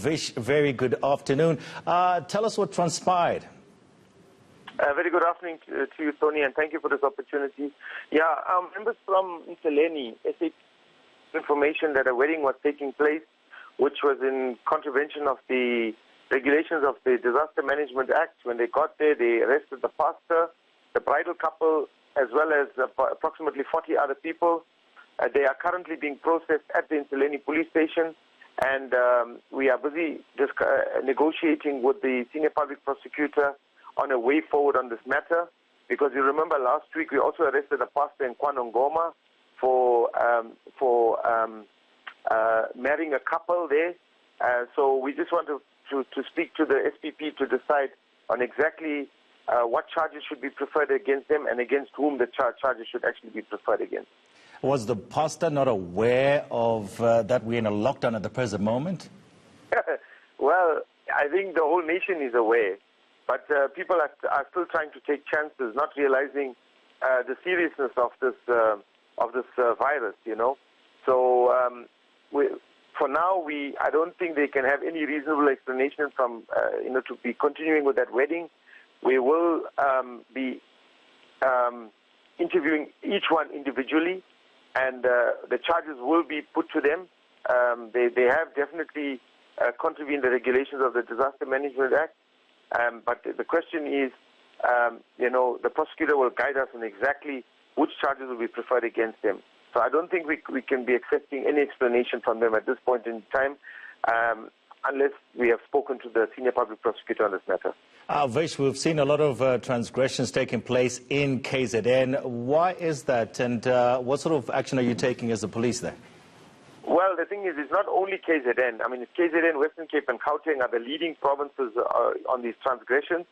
Vish, very good afternoon. Tell us what transpired. Very good afternoon to you, Tony, and thank you for this opportunity. Yeah, members from Nseleni, SAP information that a wedding was taking place, which was in contravention of the regulations of the Disaster Management Act. When they got there, they arrested the pastor, the bridal couple, as well as approximately 40 other people. They are currently being processed at the Nseleni police station, and we are busy negotiating with the senior public prosecutor on a way forward on this matter, because you remember last week we also arrested a pastor in Kwanongoma for marrying a couple there. So we just want to speak to the SPP to decide on exactly what charges should be preferred against them and against whom the charges should actually be preferred against. Was the pastor not aware of that we're in a lockdown at the present moment? Well, I think the whole nation is aware. But people are still trying to take chances, not realizing the seriousness of this virus, you know. So for now, I don't think they can have any reasonable explanation from, to be continuing with that wedding. We will be interviewing each one individually, and the charges will be put to them. They have definitely contravened the regulations of the Disaster Management Act. But the question is, the prosecutor will guide us on exactly which charges will be preferred against them. So I don't think we can be accepting any explanation from them at this point in time, unless we have spoken to the senior public prosecutor on this matter. Vish, we've seen a lot of transgressions taking place in KZN. Why is that, and what sort of action are you taking as the police there? Well, the thing is, it's not only KZN. I mean, it's KZN, Western Cape and Gauteng are the leading provinces on these transgressions.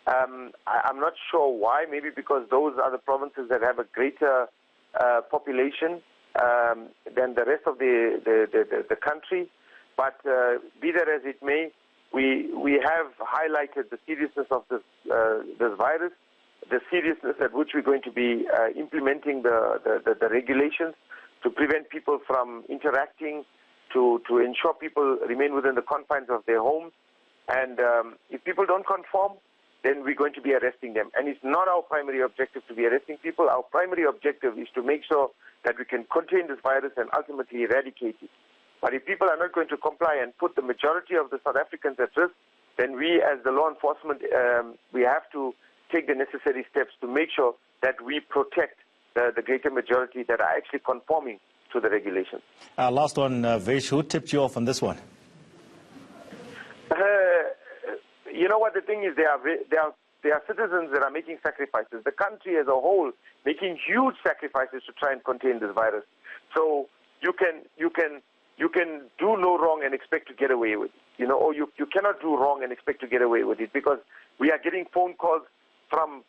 I'm not sure why. Maybe because those are the provinces that have a greater population than the rest of the country. But be that as it may, we have highlighted the seriousness of this virus, the seriousness at which we're going to be implementing the regulations to prevent people from interacting, to ensure people remain within the confines of their homes. And if people don't conform, then we're going to be arresting them. And it's not our primary objective to be arresting people. Our primary objective is to make sure that we can contain this virus and ultimately eradicate it. But if people are not going to comply and put the majority of the South Africans at risk, then we as the law enforcement, we have to take the necessary steps to make sure that we protect the greater majority that are actually conforming to the regulations. Last one, Vish, who tipped you off on this one? You know what the thing is, there are citizens that are making sacrifices. The country as a whole making huge sacrifices to try and contain this virus. So you can do no wrong and expect to get away with it, or you cannot do wrong and expect to get away with it, because we are getting phone calls from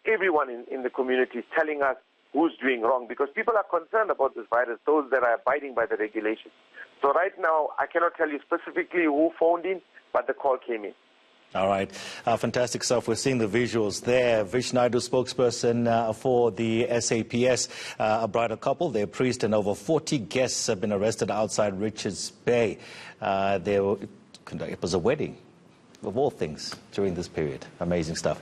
everyone in the community telling us who's doing wrong, because people are concerned about this virus, those that are abiding by the regulations. So right now, I cannot tell you specifically who phoned in, but the call came in. All right. Fantastic stuff. We're seeing the visuals there. Vish Naidoo, spokesperson for the SAPS, a bridal couple, their priest, and over 40 guests have been arrested outside Richards Bay. It was a wedding, of all things, during this period. Amazing stuff.